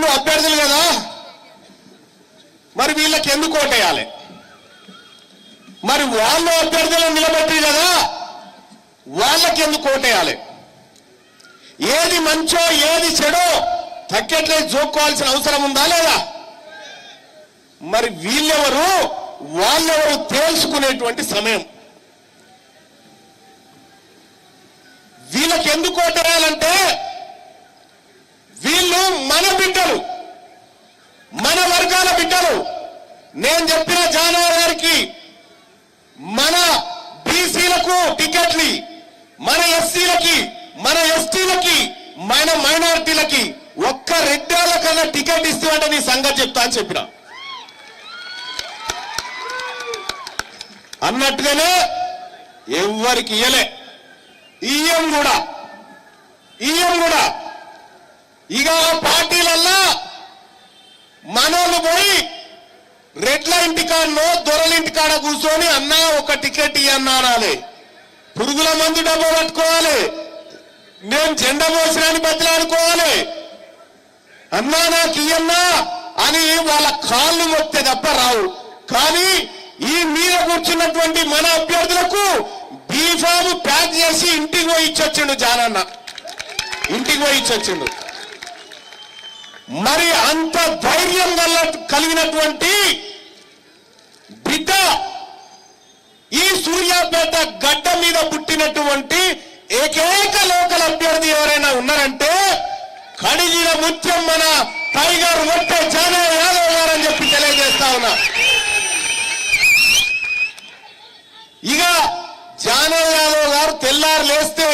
వీళ్ళు అభ్యర్థులు కదా, మరి వీళ్ళకి ఎందుకు ఓటేయాలి? మరి వాళ్ళు అభ్యర్థులను నిలబెట్టి కదా, వాళ్ళకి ఎందుకు ఓటేయాలి? ఏది మంచో ఏది చెడో తగ్గట్లే జోక్కోవాల్సిన అవసరం ఉందా లేదా? మరి వీళ్ళెవరు వాళ్ళెవరు తేల్చుకునేటువంటి సమయం. వీళ్ళకి ఎందుకు ఓటేయాలంటే వీళ్ళు మన బిడ్డలు, మన వర్గాల బిడ్డలు. నేను చెప్పిన జానవరి గారికి మన బీసీలకు టికెట్లు, మన ఎస్సీలకి, మన ఎస్టీలకి, మన మైనారిటీలకి ఒక్క రెడ్డాల కన్నా టికెట్ ఇస్తామంటే నీ సంగతి చెప్తా అని చెప్పిన. అన్నట్టుగానే ఎవరికి ఇయ్యలే, ఇయ్యం కూడా. ఇక పార్టీలల్లా మనోళ్ళు పోయి రెడ్ల ఇంటికాడనో దొరల ఇంటికాడ కూర్చొని అన్నా ఒక టికెట్ ఇయ్యన్నా అనాలి, పురుగుల మందు డబ్బు పట్టుకోవాలి, నేను జెండా మోసరాని బతిలాడుకోవాలి, అన్నా నాకు ఇయ్యన్నా అని వాళ్ళ కాళ్ళు మొక్తే తప్ప రావు. కానీ ఈ మీద కూర్చున్నటువంటి మన అభ్యర్థులకు బీఫామ్ ప్యాక్ చేసి ఇంటికి పోయి ఇచ్చొచ్చిండు జానన్న, ఇంటికి పోయి ఇచ్చొచ్చిండు. మరి అంత ధైర్యం కలిగినటువంటి బిడ్డ ఈ సూర్యాపేట గడ్డ మీద పుట్టినటువంటి ఏకైక లోకల్ అభ్యర్థి ఎవరైనా ఉన్నారంటే కడిగిన ముత్యం మన టైగర్ ఒట్టే జానయ్య యాదవ్ గారు అని చెప్పి తెలియజేస్తా ఉన్నా. ఇక జానయ్య యాదవ్ గారు తెల్లారు లేస్తే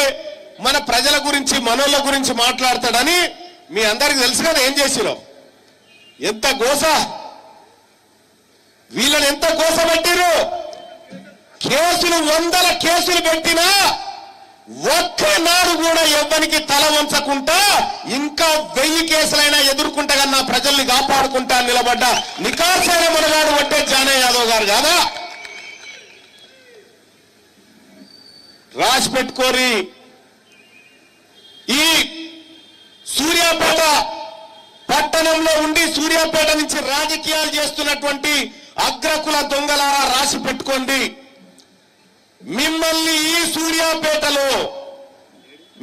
మన ప్రజల గురించి మనోళ్ళ గురించి మాట్లాడతాడని మీ అందరికి తెలుసు కదా. ఏం చేసిరో, ఎంత గోస, వీళ్ళని ఎంత గోస పెట్టిరు. కేసులు 100 కేసులు పెట్టినా ఒక్కనాడు కూడా ఎవ్వరికి తల వంచకుండా ఇంకా 1000 కేసులైనా ఎదుర్కొంటా కన్నా ప్రజల్ని కాపాడుకుంటా నిలబడ్డ నికాసైన మనగాడు అంటే జానయ్య యాదవ్ గారు కాదా? రాసి పెట్టుకోరి. ఈ సూర్యాపేట పట్టణంలో ఉండి సూర్యాపేట నుంచి రాజకీయాలు చేస్తున్నటువంటి అగ్రకుల దొంగలారా రాసి పెట్టుకోండి. మిమ్మల్ని ఈ సూర్యాపేటలో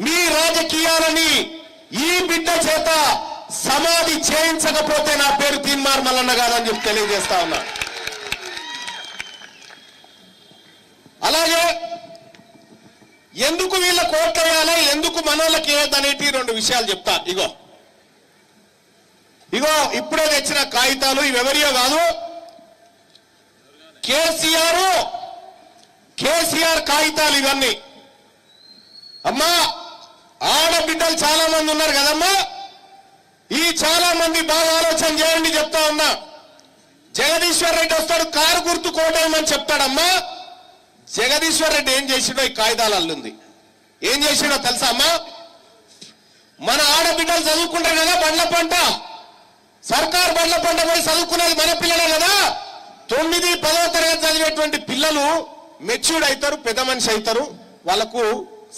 మీ రాజకీయాలని ఈ బిడ్డ చేత సమాధి చేయించకపోతే నా పేరు తీన్మార్ మల్లన్న కాదని చెప్పి తెలియజేస్తా ఉన్నా. అలాగే ఎందుకు వీళ్ళ కోట్లేయాలి, ఎందుకు మనోళ్ళకి ఏదనేటి 2 విషయాలు చెప్తా. ఇగో ఇప్పుడే తెచ్చిన కాగితాలు, ఇవెవరియో కాదు, కేసీఆర్ కాగితాలు ఇవన్నీ. అమ్మా ఆడబిడ్డలు చాలా మంది ఉన్నారు కదమ్మా, ఈ చాలా మంది బాగా ఆలోచన చేయండి చెప్తా ఉన్నా. జగదీశ్వర్ రెడ్డి వస్తాడు, కారు గుర్తు కోటేయమని చెప్తాడమ్మా. జగదీశ్వర్ రెడ్డి ఏం చేసిండో ఈ కాగితాలు అల్లుంది. ఏం చేసిండో తెలుసా అమ్మా? మన ఆడబిడ్డలు చదువుకుంటారు కదా, బండ్ల పంట, సర్కార్ బండ్ల పంట పోయి చదువుకునేది మన పిల్లలే కదా. 9, 10వ తరగతి చదివేటువంటి పిల్లలు మెచ్యూర్డ్ అవుతారు, పెద్ద మనిషి అవుతారు, వాళ్ళకు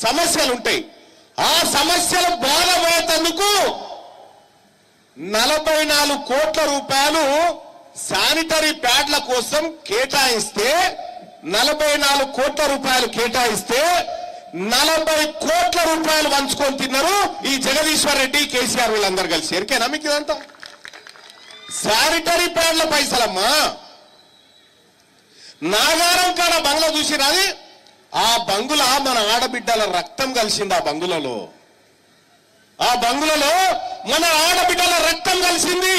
సమస్యలు ఉంటాయి. ఆ సమస్యలు బాధ పోయేందుకు 44 కోట్ల రూపాయలు శానిటరీ ప్యాడ్ల కోసం కేటాయిస్తే, 44 కోట్ల రూపాయలు కేటాయిస్తే 40 కోట్ల రూపాయలు పంచుకొని తిన్నారు ఈ జగదీశ్వర్ రెడ్డి, కేసీఆర్ వీళ్ళందరూ కలిసి. ఎరికేనా మీకు ఇదంతా? శానిటరీ ప్యాడ్ల పైసలమ్మా. నాగారం కాడ బంగ్లా చూసిరాది, ఆ బంగుల మన ఆడబిడ్డల రక్తం కలిసింది. ఆ బంగులలో మన ఆడబిడ్డల రక్తం కలిసింది,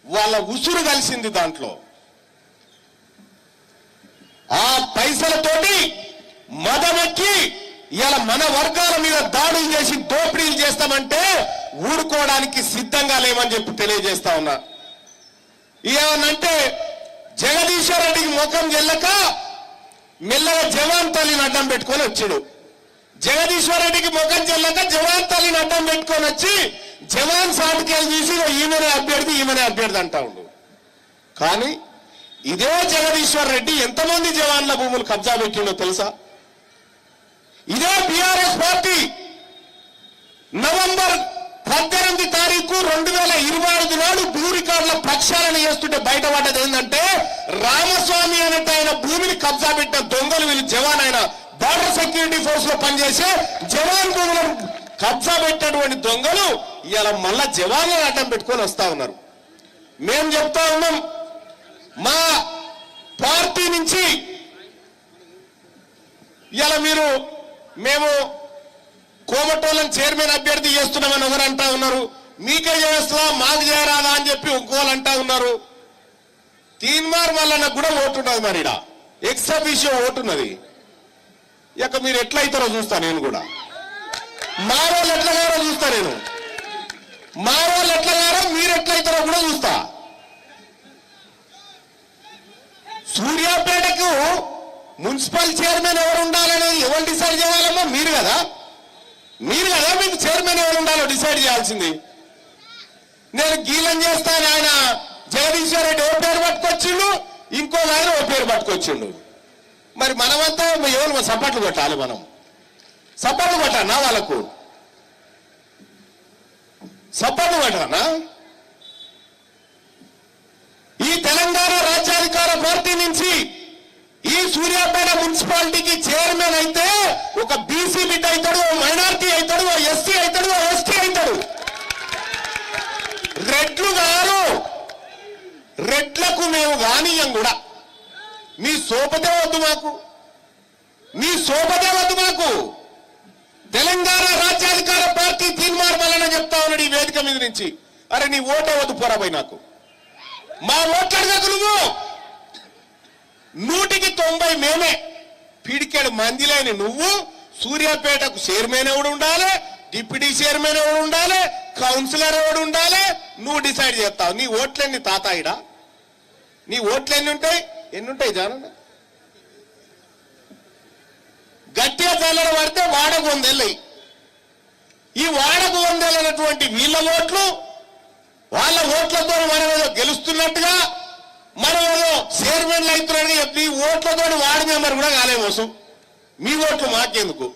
వాళ్ళ ఉసురు కలిసింది దాంట్లో. ఆ పైసలతోటి మదమెక్కి ఇలా మన వర్గాల మీద దాడులు చేసి దోపిడీలు చేస్తామంటే ఊరుకోవడానికి సిద్ధంగా లేమని చెప్పి తెలియజేస్తా ఉన్నా. ఏమనంటే జగదీశ్వర్ రెడ్డికి ముఖం చెల్లక మెల్లగా జవాన్ తల్లిని అడ్డం పెట్టుకొని వచ్చాడు. జగదీశ్వర్ రెడ్డికి ముఖం చెల్లక జవాన్ తల్లిని అడ్డం పెట్టుకొని వచ్చి జవాన్ సాటికేలు తీసి ఈమెనే అభ్యర్థి అంటా ఉండు. కానీ ఇదే జగదీశ్వర్ రెడ్డి ఎంతమంది జవాన్ల భూములు కబ్జా పెట్టిండో తెలుసా? ఇదే బీఆర్ఎస్ పార్టీ నవంబర్ 18 తారీఖు 2020 చేస్తుంటే బయటపడ్డది ఏంటంటే రామస్వామి అనేట ఆయన భూమిని కబ్జా పెట్టిన దొంగలు వీళ్ళు జవాన్ ఆయన బార్డర్ సెక్యూరిటీ ఫోర్స్ లో పనిచేసే జవాన్ భూములను కబ్జా పెట్టినటువంటి దొంగలు ఇలా మళ్ళా జవాన్లను అడ్డం పెట్టుకొని వస్తా ఉన్నారు. మేము చెప్తా ఉన్నాం, మా పార్టీ నుంచి ఇలా మేము కోమటోళ్ళని చైర్మన్ అభ్యర్థి చేస్తున్నామని ఒకరు అంటా ఉన్నారు, మీకే చేస్తా మాకు చేయరాదా అని చెప్పి ఇంకోళ్ళు అంటా ఉన్నారు. తీన్మార్ మల్లన్న కూడా ఓటున్నది, మరి ఇక్కడ ఎక్సఫిషియో ఓటున్నది. ఇక మీరు ఎట్లయితారో చూస్తా, నేను కూడా మా వాళ్ళు ఎట్లగారో చూస్తా, నేను మా వాళ్ళు ఎట్లగారో మీరు ఎట్లయితారో కూడా చూస్తా. సూర్యాపేటకు మున్సిపల్ చైర్మన్ ఎవరు ఉండాలని ఎవరు డిసైడ్ చేయాలమ్మా? మీరు కదా మీకు చైర్మన్ ఎవరు ఉండాలో డిసైడ్ చేయాల్సింది. నేను గీలం చేస్తాను, ఆయన జగదీశ్వర్ రెడ్డి ఓ పేరు పట్టుకొచ్చిండు, ఇంకో ఆయన ఓ పేరు పట్టుకొచ్చిండు. మరి మనమంతా ఎవరు సపోర్ట్లు కొట్టాలి? మనం సపోర్ట్లు కొట్టానా? వాళ్ళకు సపోర్ట్లు కొట్టానా? ఈ తెలంగాణ రాజ్యాధికార పార్టీ నుంచి ఈ సూర్యాపేట మున్సిపాలిటీకి చైర్మన్ అయితే ఒక బీసీ బిడ్డ అవుతాడు, మైనార్టీ అవుతాడు, ఎస్సీ అవుతాడు, ఎస్టీ అవుతాడు. రెడ్లు గారు, రెడ్లకు మేము గానీయం కూడా. మీ సోపదే వద్దు మాకు. తెలంగాణ రాజ్యాధికార పార్టీ తీర్మానం వలన చెప్తా ఉన్నాడు ఈ వేదిక మీద నుంచి. అరే నీ ఓటే వద్దు పోరాబోయి, నాకు మా ఓట్లడగకు నువ్వు. 100% మేమే. పిడికేడు మంది లేని నువ్వు సూర్యాపేటకు చైర్మన్ ఎవడు ఉండాలి, డిప్యూటీ చైర్మన్ ఎవడు ఉండాలి, కౌన్సిలర్ ఎవడు ఉండాలి, నువ్వు డిసైడ్ చేస్తావు. నీ ఓట్లెన్ని తాతాయిడా? నీ ఓట్లు ఎన్ని ఉంటాయి జాన? గట్టిగా చల్లడ పడితే వాడకు 100 వెళ్ళాయి. ఈ వాడకు 100 వెళ్ళినటువంటి వీళ్ళ ఓట్లు, వాళ్ళ ఓట్లతో మనం ఏదో గెలుస్తున్నట్టుగా, మనం ఏదో చైర్మన్లు అవుతున్నట్టుగా, మీ ఓట్లతో వార్డు మెంబర్ కూడా కాలేమోసం. మీ ఓట్లు మాకెందుకు?